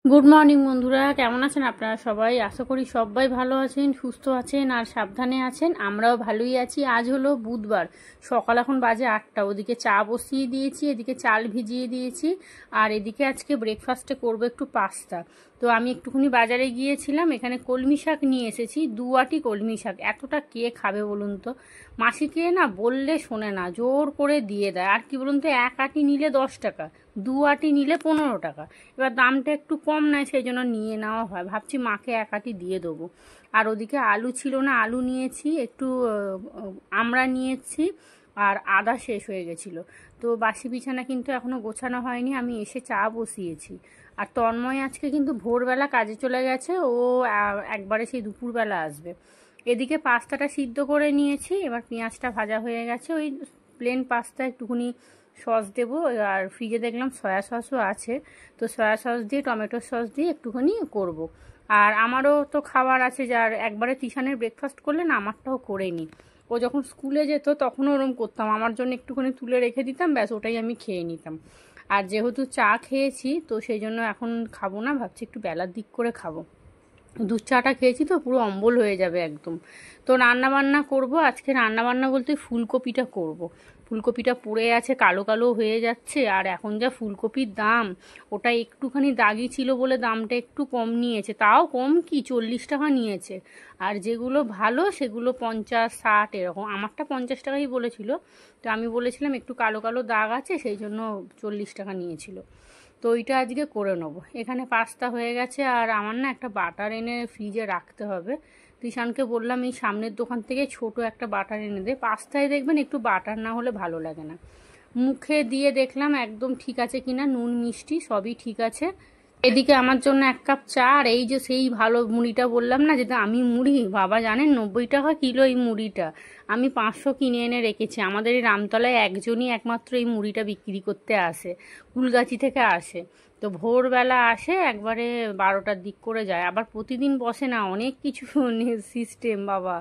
Good morning বন্ধুরা, কেমন আছেন আপনারা সবাই? আশা করি সবাই ভালো আছেন, সুস্থ আছেন আর সাবধানে আছেন। আমরাও ভালোই আছি। আজ হলো বুধবার, সকাল এখন বাজে 8টা। ওদিকে চা বসিয়ে দিয়েছি, এদিকে চাল ভিজিয়ে দিয়েছি, আর এদিকে আজকে ব্রেকফাস্টে করব একটু পাস্তা। তো আমি একটুখানি বাজারে গিয়েছিলাম, এখানে কলমি শাক নিয়ে এসেছি, 2 আঁটি কলমি শাক। এতটা কে খাবে বলুন তো? মাসিকে না বললে শোনে না, জোর করে দিয়ে দেয়। আর কি বলুন তো, 1 আঁটি নিলে 10 টাকা, 2 আঁটি নিলে 15 টাকা। এবার দামটা একটু কম নেয়, সেই জন্য নিয়ে নেওয়া হয়। ভাবছি মাকে 1 আঁটি দিয়ে দেবো। আর ওদিকে আলু ছিল না, আলু নিয়েছি একটু, আমরা নিয়েছি, আর আদা শেষ হয়ে গেছিলো। তো বাসি বিছানা কিন্তু এখনও গোছানো হয়নি, আমি এসে চা বসিয়েছি। আর তন্ময় আজকে কিন্তু ভোরবেলা কাজে চলে গেছে, ও একবারে সেই দুপুরবেলা আসবে। এদিকে পাস্তাটা সিদ্ধ করে নিয়েছি, এবার পেঁয়াজটা ভাজা হয়ে গেছে। ওই প্লেন পাস্তা, একটুখানি সস দেবো, আর ফ্রিজে দেখলাম সয়া সসও আছে, তো সয়া সস দিয়ে টমেটো সস দিয়ে একটুখানি করব। আর আমারও তো খাবার আছে, যার একবারে তিশানের ব্রেকফাস্ট করলে না আমারটাও করে নিই। ও যখন স্কুলে যেত তখনও ওরম করতাম, আমার জন্য একটুখানি তুলে রেখে দিতাম, ব্যাস ওটাই আমি খেয়ে নিতাম। আর যেহেতু চা খেয়েছি, তো সেই জন্য এখন খাবো না, ভাবছি একটু বেলার দিক করে খাবো। দুধ চাটা খেয়েছি তো পুরো অম্বল হয়ে যাবে একদম। তো রান্না বান্না করব আজকে। রান্না বান্না বলতে ফুলকপিটা করব। ফুলকপিটা পুড়ে আছে, কালো কালো হয়ে যাচ্ছে, আর এখন যা ফুলকপির দাম, ওটা একটুখানি দাগি ছিল বলে দামটা একটু কম নিয়েছে, তাও কম কি 40 টাকা নিয়েছে। আর যেগুলো ভালো সেগুলো 50, 60 এরকম। আমারটা 50 টাকাই বলেছিল, তো আমি বলেছিলাম একটু কালো কালো দাগ আছে, সেই জন্য 40 টাকা নিয়েছিল। তো ওইটা আজকে করে নেবো। এখানে পাস্তা হয়ে গেছে, আর আমার না একটা বাটার এনে ফ্রিজে রাখতে হবে। তিশানকে বললাম এই সামনের দোকান থেকে ছোট একটা বাটার এনে দে, পাস্তায় দেখবেন একটু বাটার না হলে ভালো লাগে না। মুখে দিয়ে দেখলাম একদম ঠিক আছে কিনা, নুন মিষ্টি সবই ঠিক আছে। এদিকে আমার জন্য 1 কাপ চা, আর এই যে সেই ভালো মুড়িটা বললাম না, যেটা আমি মুড়ি, বাবা জানেন 90 টাকা কিলো এই মুড়িটা। আমি 500 কিনে এনে রেখেছি। আমাদের এই রামতলায় একজনই একমাত্র এই মুড়িটা বিক্রি করতে আসে, কুলগাছি থেকে আসে। তো ভোরবেলা আসে, একবারে 12টার দিক করে যায়, আবার প্রতিদিন বসে না, অনেক কিছু সিস্টেম বাবা।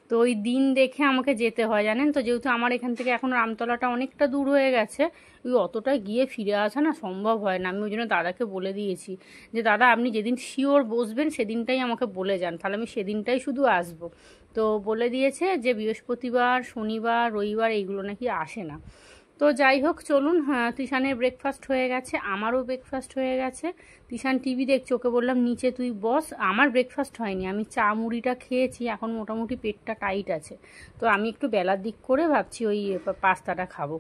তো ওই দিন দেখে আমাকে যেতে হয় জানেন তো, যেহেতু আমার এখান থেকে এখন রামতলাটা অনেকটা দূর হয়ে গেছে, ওই অতটা গিয়ে ফিরে আসা না সম্ভব হয় না। আমি ওই জন্য দাদাকে বলে দিয়েছি যে দাদা আপনি যেদিন শিওর বসবেন সেদিনটাই আমাকে বলে যান, তাহলে আমি সেদিনটাই শুধু আসবো। তো বলে দিয়েছে যে বৃহস্পতিবার, শনিবার, রবিবার এইগুলো নাকি আসে না। তো যাই হোক চলুন। হ্যাঁ, তিশানের ব্রেকফাস্ট হয়ে গেছে, আমারও ব্রেকফাস্ট হয়ে গেছে। তিশান টিভি দেখছে, ওকে বললাম নিচে তুই বস। আমার ব্রেকফাস্ট হয়নি, আমি চা মুড়িটা খেয়েছি, এখন মোটামুটি পেটটা টাইট আছে। তো আমি একটু বেলার দিক করে ভাবছি ওই পাস্তাটা খাবো।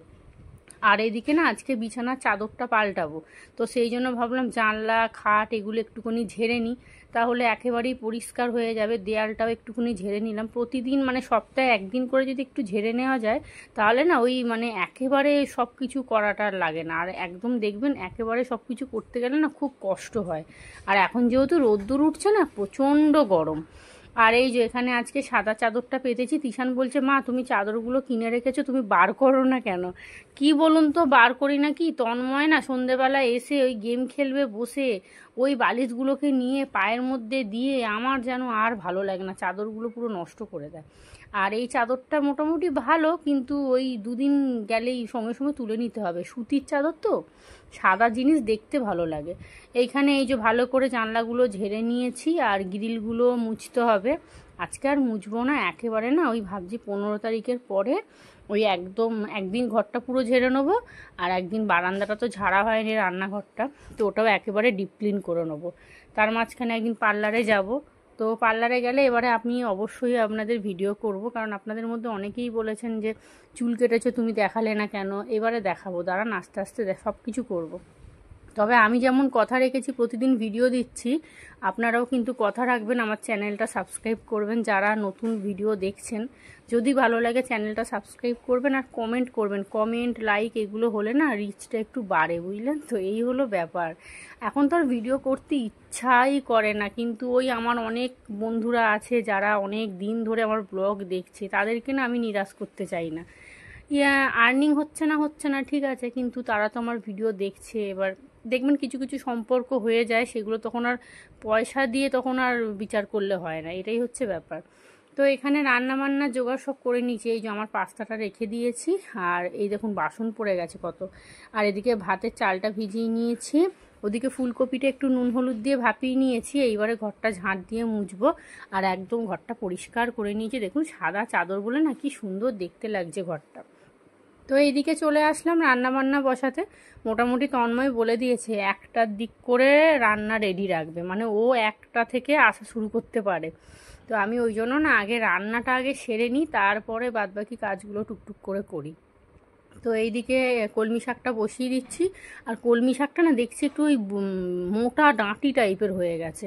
আর এদিকে না আজকে বিছানার চাদরটা পাল্টাবো, তো সেই জন্য ভাবলাম জানলা খাট এগুলো একটুখানি ঝেড়ে নিই, তাহলে একেবারেই পরিষ্কার হয়ে যাবে। দেয়ালটাও একটুখানি ঝেড়ে নিলাম। প্রতিদিন মানে সপ্তাহে একদিন করে যদি একটু ঝেড়ে নেওয়া যায়, তাহলে না ওই মানে একেবারে সব কিছু করাটা লাগে না। আর একদম দেখবেন একেবারে সব কিছু করতে গেলে না খুব কষ্ট হয়। আর এখন যেহেতু রোদ্দুর উঠছে না, প্রচণ্ড গরম। আর এই যে এখানে আজকে সাদা চাদরটা পেতেছি, তিশান বলছে মা তুমি চাদরগুলো কিনে রেখেছো, তুমি বার করো না কেন? কি বলুন তো, বার করি না কি, তন্ময় না সন্ধেবেলা এসে ওই গেম খেলবে বসে, ওই বালিশগুলোকে নিয়ে পায়ের মধ্যে দিয়ে আমার যেন আর ভালো লাগে না, চাদরগুলো পুরো নষ্ট করে দেয়। আর এই চাদরটা মোটামুটি ভালো, কিন্তু ওই 2 দিন গেলেই সঙ্গে সঙ্গে তুলে নিতে হবে, সুতির চাদর তো, সাদা জিনিস দেখতে ভালো লাগে। এইখানে এই যে ভালো করে জানলাগুলো ঝেড়ে নিয়েছি, আর গ্রিলগুলো মুছতে হবে। আজকে আর মুছবো না একেবারে, না ওই ভাবছি 15 তারিখের পরে ওই একদম একদিন ঘরটা পুরো ঝেড়ে নেবো, আর একদিন বারান্দাটা তো ঝাড়া হয়নি, রান্নাঘরটা, তো ওটাও একেবারে ডিপ ক্লিন করে নেবো। তার মাঝখানে একদিন পার্লারে যাব। তো পার্লারে গেলে এবারে আমি অবশ্যই আপনাদের ভিডিও করব, কারণ আপনাদের মধ্যে অনেকেই বলেছেন যে চুল কেটেছো তুমি দেখালে না কেন। এবারে দেখাবো, দাঁড়ান আস্তে আস্তে সব কিছু করবো। তবে আমি যেমন কথা রেখেছি প্রতিদিন ভিডিও দিচ্ছি, আপনারাও কিন্তু কথা রাখবেন, আমার চ্যানেলটা সাবস্ক্রাইব করবেন। যারা নতুন ভিডিও দেখছেন, যদি ভালো লাগে চ্যানেলটা সাবস্ক্রাইব করবেন, আর কমেন্ট করবেন। কমেন্ট লাইক এগুলো হলে না রিচটা একটু বাড়ে, বুঝলেন তো, এই হলো ব্যাপার। এখন তো আর ভিডিও করতে ইচ্ছাই করে না, কিন্তু ওই আমার অনেক বন্ধুরা আছে যারা অনেক দিন ধরে আমার ব্লগ দেখছে, তাদেরকে না আমি নিরাশ করতে চাই না। আর্নিং হচ্ছে না ঠিক আছে, কিন্তু তারা তো আমার ভিডিও দেখছে। এবার দেখবেন কিছু কিছু সম্পর্ক হয়ে যায়, সেগুলো তখন আর পয়সা দিয়ে তখন আর বিচার করলে হয় না, এটাই হচ্ছে ব্যাপার। তো এখানে রান্না বান্না জোগাড় সব করে নিয়েছি, এই যে আমার পাস্তাটা রেখে দিয়েছি, আর এই দেখুন বাসন পড়ে গেছে কত। আর এদিকে ভাতের চালটা ভিজিয়ে নিয়েছি, ওদিকে ফুলকপিটা একটু নুন হলুদ দিয়ে ভাপিয়ে নিয়েছি, এইবারে ঘরটা ঝাঁট দিয়ে মুছবো। আর একদম ঘরটা পরিষ্কার করে নিয়েছি, দেখুন সাদা চাদর বলে না কি সুন্দর দেখতে লাগছে ঘরটা। তো এইদিকে চলে আসলাম রান্না বান্না বসাতে। মোটামুটি তন্ময় বলে দিয়েছে 1টার দিক করে রান্না রেডি রাখবে, মানে ও 1টা থেকে আসা শুরু করতে পারে। তো আমি ওই জন্য না আগে রান্নাটা আগে সেরে নিই, তারপরে বাদবাকি কাজগুলো টুকটুক করে করি। তো এইদিকে কলমি শাকটা বসিয়ে দিচ্ছি। আর কলমি শাকটা না দেখছি একটু ওই মোটা ডাঁটি টাইপের হয়ে গেছে।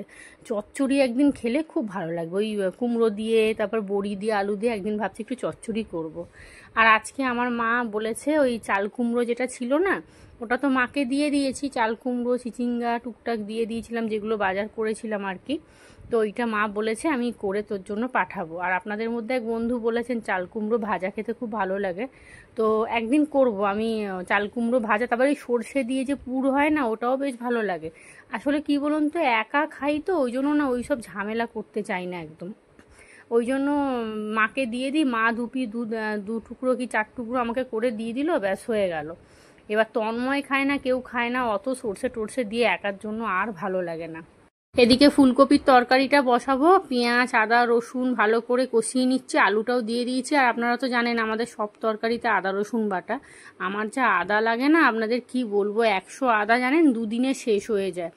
চচ্চড়ি একদিন খেলে খুব ভালো লাগবে, ওই কুমড়ো দিয়ে তারপর বড়ি দিয়ে আলু দিয়ে একদিন ভাবছি একটু চচ্চড়ি করব। আর আজকে আমার মা বলেছে ওই চাল কুমড়ো যেটা ছিল না, ওটা তো মাকে দিয়ে দিয়েছি। চাল কুমড়ো চিচিঙ্গা টুকটাক দিয়ে দিয়েছিলাম, যেগুলো বাজার করেছিলাম আর কি। তো ওইটা মা বলেছে আমি করে তোর জন্য পাঠাবো। আর আপনাদের মধ্যে এক বন্ধু বলেছেন চাল কুমড়ো ভাজা খেতে খুব ভালো লাগে, তো একদিন করব আমি চাল কুমড়ো ভাজা। তারপরে ওই সর্ষে দিয়ে যে পুর হয় না, ওটাও বেশ ভালো লাগে। আসলে কি বলুন তো, একা খাই তো ওই জন্য না ওই সব ঝামেলা করতে চাই না একদম। ওই জন্য মাকে দিয়ে দিই, মা দু টুকরো কি 4 টুকরো আমাকে করে দিয়ে দিল, ব্যাস হয়ে গেল। এবার তন্ময় খায় না, কেউ খায় না, অত সর্ষে টর্ষে দিয়ে একার জন্য আর ভালো লাগে না। এদিকে ফুলকপির তরকারিটা বসাবো, পেঁয়াজ আদা রসুন ভালো করে কষিয়ে নিচ্ছি, আলুটাও দিয়ে দিয়েছি। আর আপনারা তো জানেন আমাদের সব তরকারিতে আদা রসুন বাটা। আমার যা আদা লাগে না আপনাদের কি বলবো, 100 আদা জানেন 2 দিনে শেষ হয়ে যায়।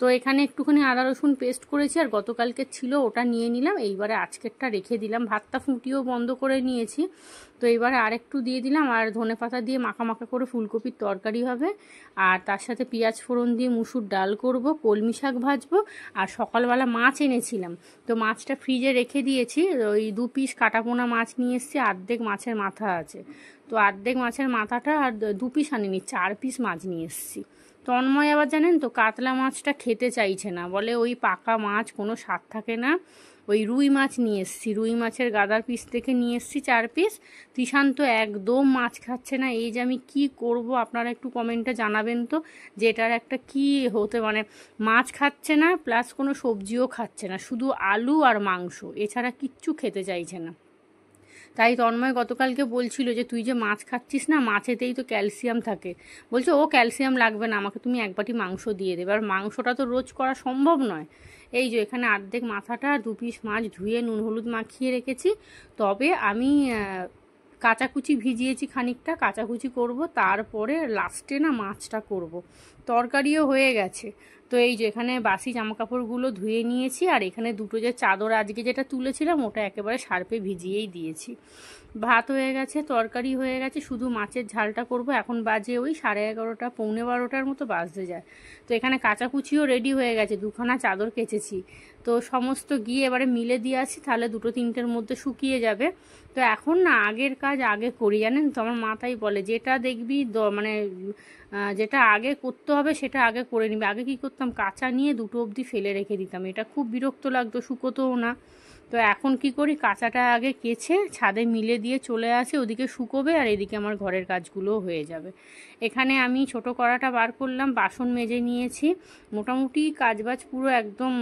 তো এখানে একটুখানি আদা রসুন পেস্ট করেছি, আর গতকালকে ছিল ওটা নিয়ে নিলাম, এইবারে আজকেরটা রেখে দিলাম। ভাতটা ফুটিয়েও বন্ধ করে নিয়েছি, তো এইবারে আরেকটু দিয়ে দিলাম। আর ধনেপাতা দিয়ে মাখা মাখা করে ফুলকপির তরকারি হবে। আর তার সাথে পেঁয়াজ ফোড়ন দিয়ে মুসুর ডাল করব, কলমি শাক ভাজবো। আর সকালবেলা মাছ এনেছিলাম, তো মাছটা ফ্রিজে রেখে দিয়েছি। ওই 2 পিস কাটাপোনা মাছ নিয়ে এসেছি, অর্ধেক মাছের মাথা আছে। তো অর্ধেক মাছের মাথাটা আর 2 পিস আনিনি, 4 পিস মাছ নিয়ে এসেছি। তন্ময় আবার জানেন তো কাতলা মাছটা খেতে চাইছে না, বলে ওই পাকা মাছ কোনো স্বাদ থাকে না। ওই রুই মাছ নিয়ে এসেছি, রুই মাছের গাদার পিস থেকে নিয়ে এসেছি 4 পিস। তিশান তো একদম মাছ খাচ্ছে না, এই যে আমি কি করব আপনারা একটু কমেন্টে জানাবেন তো, যে এটার একটা কি হতে, মানে মাছ খাচ্ছে না প্লাস কোনো সবজিও খাচ্ছে না, শুধু আলু আর মাংস, এছাড়া কিচ্ছু খেতে চাইছে না। তাই তন্ময় গতকালকে বলছিল যে তুই যে মাছ খাচ্ছিস না, মাছেতেই তো ক্যালসিয়াম থাকে। বলছে ও ক্যালসিয়াম লাগবে না, আমাকে তুমি 1 বাটি মাংস দিয়ে দেবে। আর মাংসটা তো রোজ করা সম্ভব নয়। এই যে এখানে অর্ধেক মাথাটা 2 পিস মাছ ধুয়ে নুন হলুদ মাখিয়ে রেখেছি। তবে আমি কাঁচাকুচি ভিজিয়েছি খানিকটা, কাঁচাকুচি করব, তারপরে লাস্টে না মাছটা করব। তরকারিও হয়ে গেছে। তো এই যে এখানে বাসি জামাকাপড়গুলো ধুয়ে নিয়েছি, আর এখানে দুটো যে চাদর আজকে যেটা তুলেছিলাম ওটা একেবারে সার্ফে ভিজিয়েই দিয়েছি। ভাত হয়ে গেছে, তরকারি হয়ে গেছে, শুধু মাছের ঝালটা করব। এখন বাজে ওই 11:30 পৌনে 12টার মতো বাজতে যায়। তো এখানে কাচাকুচিও রেডি হয়ে গেছে, 2খানা চাদর কেচেছি। তো সমস্ত গিয়ে এবারে মিলে দিয়ে আসি, তাহলে 2-3টের মধ্যে শুকিয়ে যাবে। তো এখন না আগের কাজ আগে করি, জানেন তো আমার মাথায় বলে যেটা দেখবি মানে যেটা আগে করতে হবে সেটা আগে করে নিবি। আগে কি করতাম, কাঁচা নিয়ে 2টো অবধি ফেলে রেখে দিতাম, এটা খুব বিরক্ত লাগতো, শুকোতেও না। তো এখন কি করি, কাঁচাটা আগে কেচে ছাদে মিলে দিয়ে চলে আসি, ওদিকে শুকোবে আর এদিকে আমার ঘরের কাজগুলোও হয়ে যাবে। এখানে আমি ছোট কড়াটা বার করলাম, বাসন মেজে নিয়েছি। মোটামুটি কাজবাজ পুরো একদম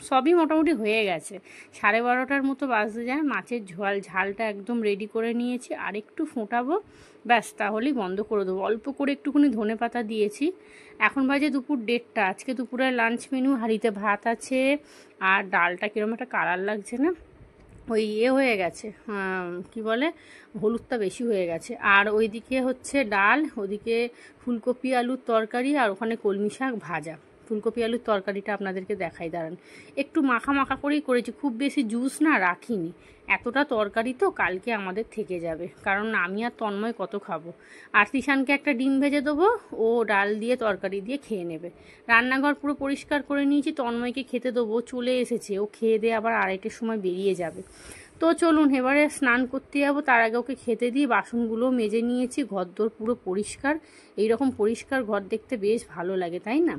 সবই মোটামুটি হয়ে গেছে। 12:30টার মতো বাজতে যায়। মাছের ঝালটা একদম রেডি করে নিয়েছি, আর একটু ফোটাবো, ব্যাস তাহলেই বন্ধ করে দেবো। অল্প করে একটুখানি ধনেপাতা দিয়েছি। এখন বাজে দুপুর 1:30। আজকে দুপুরের লাঞ্চ মেনু হাঁড়িতে ভাত আছে, আর ডালটা কীরকম একটা কালার লাগছে না, ওই হয়ে গেছে, কি বলে, হলুদটা বেশি হয়ে গেছে। আর ওইদিকে হচ্ছে ডাল, ওদিকে ফুলকপি আলুর তরকারি, আর ওখানে কলমি শাক ভাজা। ফুলকপি আলুর তরকারিটা আপনাদেরকে দেখাই দাঁড়ান। একটু মাখা মাখা করেই করেছি, খুব বেশি জুস না রাখিনি। এতটা তরকারি তো কালকে আমাদের থেকে যাবে, কারণ আমি আর তন্ময় কত খাবো। আর তিশানকে একটা ডিম ভেজে দেবো, ও ডাল দিয়ে তরকারি দিয়ে খেয়ে নেবে। রান্নাঘর পুরো পরিষ্কার করে নিয়েছি, তন্ময়কে খেতে দেবো, চলে এসেছে, ও খেয়ে দিয়ে আবার 2:30টার সময় বেরিয়ে যাবে। তো চলুন এবারে স্নান করতে যাবো, তার আগে ওকে খেতে দিই। বাসনগুলো মেজে নিয়েছি, ঘরদোর পুরো পরিষ্কার। এইরকম পরিষ্কার ঘর দেখতে বেশ ভালো লাগে, তাই না?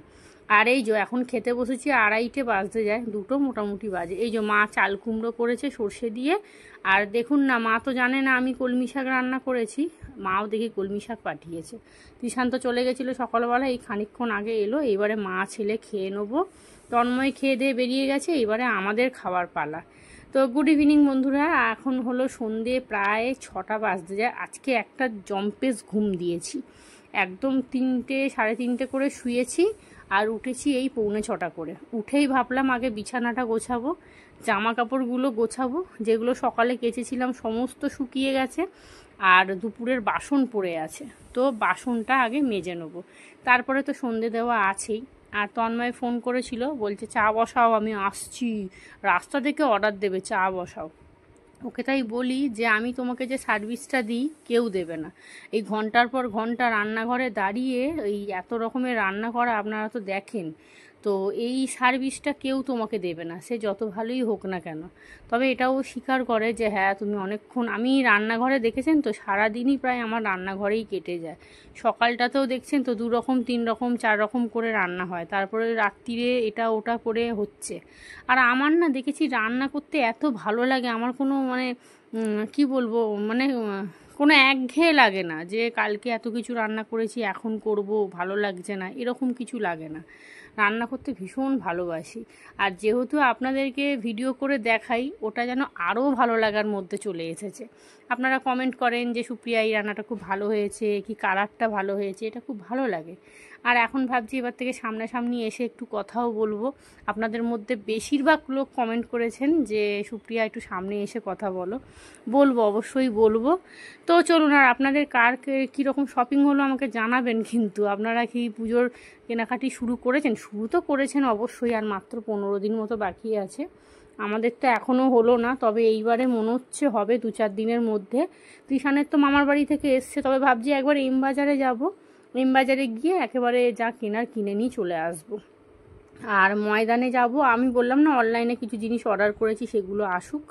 আর এই যে এখন খেতে বসেছি, 2:30 বাজতে যায়, 2টো মোটামুটি বাজে। এই যে মা চাল কুমড়ো করেছে সর্ষে দিয়ে। আর দেখুন না, মা তো জানে না আমি কলমি শাক রান্না করেছি, মাও দেখি কলমি শাক পাঠিয়েছে। তিশান্ত চলে গেছিলো সকালবেলা, এই খানিকক্ষণ আগে এলো। এইবারে মা ছেলে খেয়ে নেবো, তন্ময় খেয়ে দিয়ে বেরিয়ে গেছে, এইবারে আমাদের খাবার পালা। তো গুড ইভিনিং বন্ধুরা, এখন হলো সন্ধে প্রায় 6টা বাজতে যায়। আজকে একটা জম্পেস ঘুম দিয়েছি, একদম 3টে 3:30 করে শুয়েছি, আর উঠেছি এই 6:45 করে। উঠেই ভাবলাম আগে বিছানাটা গোছাবো, জামা কাপড়গুলো গোছাবো, যেগুলো সকালে কেচেছিলাম সমস্ত শুকিয়ে গেছে, আর দুপুরের বাসন পড়ে আছে, তো বাসনটা আগে মেজে নেবো। তারপরে তো সন্ধে দেওয়া আছেই। আর তন্ময় ফোন করেছিল, বলছে চা বসাও, আমি আসছি, রাস্তা থেকে অর্ডার দেবে, চা বসাও। ওকে তাই বলি যে আমি তোমাকে যে সার্ভিসটা দিই কেউ দেবে না। এই ঘন্টার পর ঘন্টা রান্নাঘরে দাঁড়িয়ে এই এত রকমের রান্না করা আপনারা তো দেখেন, তো এই সার্ভিসটা কেউ তোমাকে দেবে না, সে যত ভালোই হোক না কেন। তবে এটাও স্বীকার করে যে হ্যাঁ তুমি অনেকক্ষণ, আমি রান্নাঘরে দেখেছেন তো সারাদিনই প্রায় আমার রান্নাঘরেই কেটে যায়। সকালটাতেও দেখছেন তো 2 রকম 3 রকম 4 রকম করে রান্না হয়, তারপরে রাত্রিরে এটা ওটা করে হচ্ছে। আর আমার না দেখেছি রান্না করতে এত ভালো লাগে, আমার কোনো মানে কি বলবো, মানে কোনো একঘেয়ে লাগে না যে কালকে এত কিছু রান্না করেছি এখন করব, ভালো লাগছে না, এরকম কিছু লাগে না। রান্না করতে ভীষণ ভালোবাসি। আর যেহেতু আপনাদেরকে ভিডিও করে দেখাই, ওটা যেন আরও ভালো লাগার মধ্যে চলে এসেছে। আপনারা কমেন্ট করেন যে সুপ্রিয়া এই রান্নাটা খুব ভালো হয়েছে, কি কালারটা ভালো হয়েছে, এটা খুব ভালো লাগে। আর এখন ভাবছি এবার থেকে সামনাসামনি এসে একটু কথাও বলবো। আপনাদের মধ্যে বেশিরভাগ লোক কমেন্ট করেছেন যে সুপ্রিয়া একটু সামনে এসে কথা বলো, বলবো, অবশ্যই বলবো। তো চলুন, আর আপনাদের কার কীরকম শপিং হলো আমাকে জানাবেন কিন্তু। আপনারা কি পুজোর কেনাকাটি শুরু করেছেন? শুরু তো করেছেন অবশ্যই, আর মাত্র 15 দিন মতো বাকি আছে। আমাদের তো এখনও হলো না, তবে এইবারে মনে হচ্ছে হবে 2-4 দিনের মধ্যে। তৃষানের তো মামার বাড়ি থেকে এসছে, তবে ভাবছি একবার এম বাজারে যাবো, এম বাজারে গিয়ে একেবারে যা কেনার কিনে নিয়ে চলে আসব। আর ময়দানে যাব, আমি বললাম না অনলাইনে কিছু জিনিস অর্ডার করেছি, সেগুলো আসুক।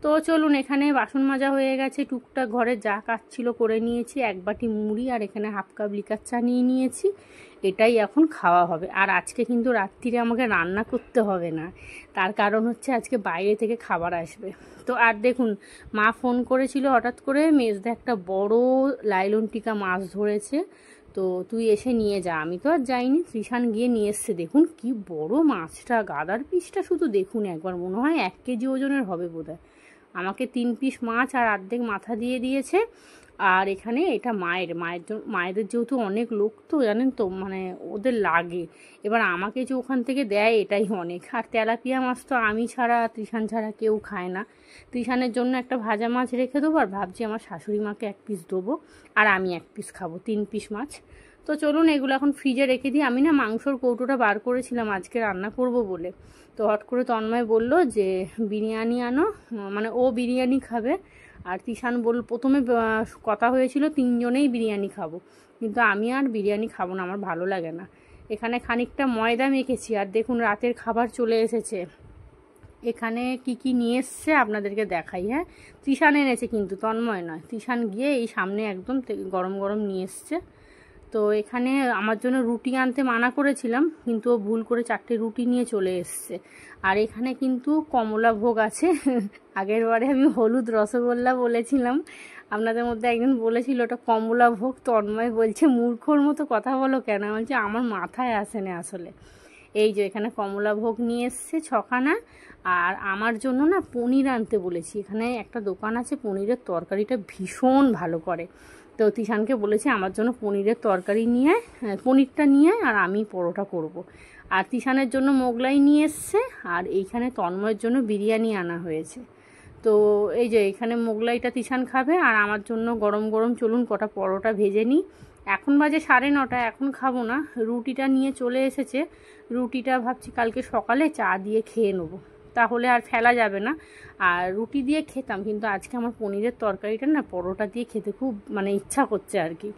তো চলুন, এখানে বাসন মাজা হয়ে গেছে, টুকটাক ঘরে যা কাজ ছিল করে নিয়েছি, 1 বাটি মুড়ি আর এখানে 1/2 কাপ লিকার চা নিয়ে নিয়েছি, এটাই এখন খাওয়া হবে। আর আজকে কিন্তু রাত্রিরে আমাকে রান্না করতে হবে না, তার কারণ হচ্ছে আজকে বাইরে থেকে খাবার আসবে। তো আর দেখুন, মা ফোন করেছিল হঠাৎ করে, মেজদা একটা বড় লাইলন টিকা মাছ ধরেছে, তো তুই এসে নিয়ে যা। আমি তো আর যাইনি, তৃষান গিয়ে নিয়ে এসছে। দেখুন কি বড় মাছটা, গাদার পিসটা শুধু দেখুন একবার, মনে হয় 1 কেজি ওজনের হবে বোধহয়। আমাকে 3 পিস মাছ আর অর্ধেক মাথা দিয়ে দিয়েছে। আর এখানে এটা মায়েদের যেহেতু অনেক লোক তো জানেন তো, মানে ওদের লাগে, এবার আমাকে যে ওখান থেকে দেয় এটাই অনেক। আর তেলাপিয়া মাছ তো আমি ছাড়া, তৃষান ছাড়া কেউ খায় না। তৃষানের জন্য একটা ভাজা মাছ রেখে দেবো, আর ভাবছি আমার শাশুড়ি মাকে 1 পিস দেবো, আর আমি 1 পিস খাবো, 3 পিস মাছ। তো চলুন এগুলো এখন ফ্রিজে রেখে দিই। আমি না মাংসর কৌটোটা বার করেছিলাম আজকে রান্না করব বলে, তো হট করে তন্ময় বলল যে বিরিয়ানি আনো, মানে ও বিরিয়ানি খাবে। আর তৃষান প্রথমে কথা হয়েছিল 3 জনেই বিরিয়ানি খাবো, কিন্তু আমি আর বিরিয়ানি খাবো না, আমার ভালো লাগে না। এখানে খানিকটা ময়দা মেখেছি, আর দেখুন রাতের খাবার চলে এসেছে। এখানে কি কি নিয়ে এসছে আপনাদেরকে দেখাই। হ্যাঁ, তৃষান এনেছে কিন্তু তন্ময় নয়, তৃষান গিয়ে এই সামনে একদম গরম গরম নিয়ে এসছে। তো এখানে আমার জন্য রুটি আনতে মানা করেছিলাম, কিন্তু ও ভুল করে 4টে রুটি নিয়ে চলে এসছে। আর এখানে কিন্তু কমলা ভোগ আছে। আগের বারে আমি হলুদ রসগোল্লা বলেছিলাম, আপনাদের মধ্যে একজন বলেছিল ওটা কমলা ভোগ। তন্ময় বলছে মূর্খর মতো কথা বলো কেন, বলছে আমার মাথায় আসে না আসলে। এই যে এখানে কমলা ভোগ নিয়ে এসছে 6খানা। আর আমার জন্য না পনির আনতে বলেছি, এখানে একটা দোকান আছে পনিরের তরকারিটা ভীষণ ভালো করে, তো তৃষানকে বলেছি আমার জন্য পনিরের তরকারি নিয়ে, পনিরটা নিয়ে, আর আমি পরোটা করব। আর তৃষানের জন্য মোগলাই নিয়ে এসছে, আর এইখানে তন্ময়ের জন্য বিরিয়ানি আনা হয়েছে। তো এই যে এখানে মোগলাইটা তৃষান খাবে, আর আমার জন্য গরম গরম চলুন কটা পরোটা ভেজে নিই। এখন বাজে 9:30, এখন খাবো না। রুটিটা নিয়ে চলে এসেছে, রুটিটা ভাবছি কালকে সকালে চা দিয়ে খেয়ে নেবো, তাহলে আর ফেলা যাবে না। আর রুটি দিয়ে খেতাম, কিন্তু আজকে আমার পনিরের তরকারিটা না পরোটা দিয়ে খেতে খুব মানে ইচ্ছা করছে আর কি।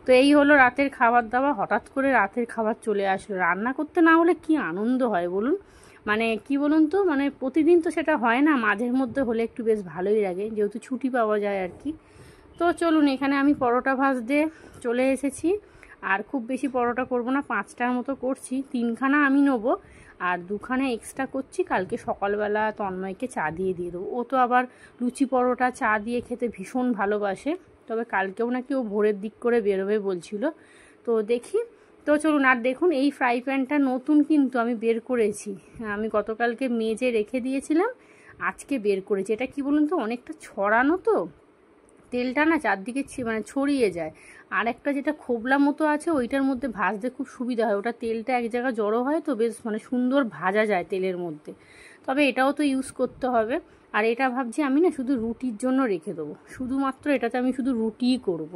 তো এই হলো রাতের খাবার দাবার। হঠাৎ করে রাতের খাবার চলে আসলো, রান্না করতে না হলে কি আনন্দ হয় বলুন। মানে কি বলুন তো, মানে প্রতিদিন তো সেটা হয় না, মাঝের মধ্যে হলে একটু বেশ ভালোই লাগে, যেহেতু ছুটি পাওয়া যায় আর কি। তো চলুন, এখানে আমি পরোটা ভাজতে চলে এসেছি। আর খুব বেশি পরোটা করব না, 5টার মতো করছি, 3খানা আমি নেবো, আর 2খানা এক্সট্রা করছি। কালকে সকালবেলা তন্ময়কে চা দিয়ে দেবো, ও তো আবার লুচি পরোটা চা দিয়ে খেতে ভীষণ ভালোবাসে। তবে কালকেও নাকি ও ভোরের দিক করে বেরোবে বলছিল, তো দেখি। তো চলুন, আর দেখুন এই ফ্রাই প্যানটা নতুন কিন্তু আমি বের করেছি, আমি গতকালকে মেজে রেখে দিয়েছিলাম, আজকে বের করেছি। এটা কি বলুন তো, অনেকটা ছড়ানো তো, তেলটা না চারদিকে মানে ছড়িয়ে যায়, আর একটা যেটা খোবলা মতো আছে ওইটার মধ্যে ভাজতে খুব সুবিধা হয়, ওটা তেলটা এক জায়গায় জড়ো হয় তো বেশ মানে সুন্দর ভাজা যায় তেলের মধ্যে। তবে এটাও তো ইউজ করতে হবে। আর এটা ভাবছি আমি না শুধু রুটির জন্য রেখে দেবো, শুধুমাত্র এটাতে আমি শুধু রুটিই করব।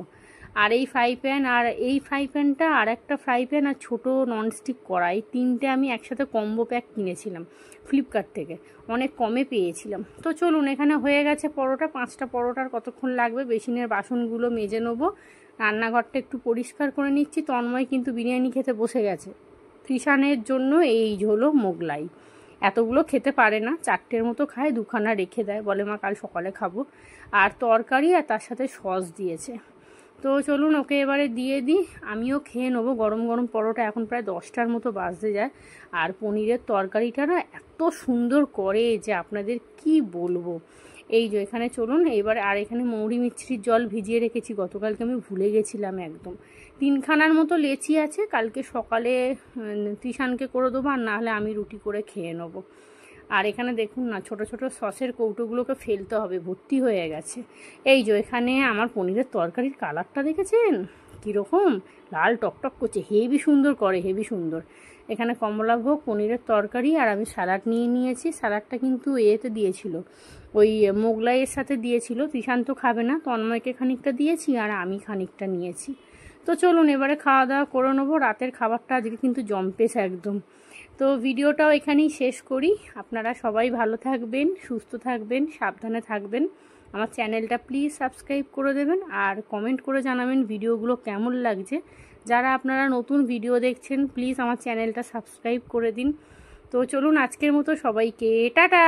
আর এই ফ্রাই প্যান আর এই ফ্রাই প্যানটা আর একটা ফ্রাই প্যান আর ছোটো ননস্টিক কড়াই, তিনটে আমি একসাথে কম্বো প্যাক কিনেছিলাম ফ্লিপকার্ট থেকে, অনেক কমে পেয়েছিলাম। তো চলুন, এখানে হয়ে গেছে পরোটা, 5টা পরোটার কতক্ষণ লাগবে, বেসিনের বাসনগুলো মেজে নেবো, রান্নাঘরটা একটু পরিষ্কার করে নিচ্ছি। তন্ময় কিন্তু বিরিয়ানি খেতে বসে গেছে, কৃষাণের জন্য এই হলো মোগলাই। এতগুলো খেতে পারে না, 4টের মতো খায়, 2খানা রেখে দেয়, বলে মা কাল সকালে খাবো। আর তরকারি আর তার সাথে সস দিয়েছে। তো চলুন ওকে এবারে দিয়ে দিই, আমিও খেয়ে নেবো গরম গরম পরোটা। এখন প্রায় 10টার মতো বাজতে যায়। আর পনিরের তরকারিটা না এত সুন্দর করে যে আপনাদের কি বলবো। এই যে এখানে চলুন এবারে, আর এখানে মৌরি মিছরির জল ভিজিয়ে রেখেছি, গতকালকে আমি ভুলে গেছিলাম একদম। 3খানার মতো লেচি আছে, কালকে সকালে তৃষানকে করে দেবো, আর না হলে আমি রুটি করে খেয়ে নেবো। আর এখানে দেখুন না, ছোট ছোট সসের কৌটোগুলোকে ফেলতে হবে, ভর্তি হয়ে গেছে। এই যে এখানে আমার পনিরের তরকারির কালারটা দেখেছেন কীরকম লাল টকটক করছে, হেভি সুন্দর করে, হেভি সুন্দর। এখানে কমলাভোগ, পনিরের তরকারি, আর আমি স্যালাড নিয়ে নিয়েছি। স্যালাডটা কিন্তু এতে দিয়েছিল, ওই মোগলাইয়ের সাথে দিয়েছিল। তৃষান তো খাবে না, তন্ময়কে খানিকটা দিয়েছি আর আমি খানিকটা নিয়েছি। তো চলুন এবারে খাওয়া দাওয়া করে নেবো। রাতের খাবারটা আজকে কিন্তু জম্পেছে একদম। তো ভিডিওটাও এখানেই শেষ করি। আপনারা সবাই ভালো থাকবেন, সুস্থ থাকবেন, সাবধানে থাকবেন। আমার চ্যানেলটা প্লিজ সাবস্ক্রাইব করে দেবেন, আর কমেন্ট করে জানাবেন ভিডিওগুলো কেমন লাগছে। যারা আপনারা নতুন ভিডিও দেখছেন প্লিজ আমার চ্যানেলটা সাবস্ক্রাইব করে দিন। তো চলুন আজকের মতো সবাইকে টাটা।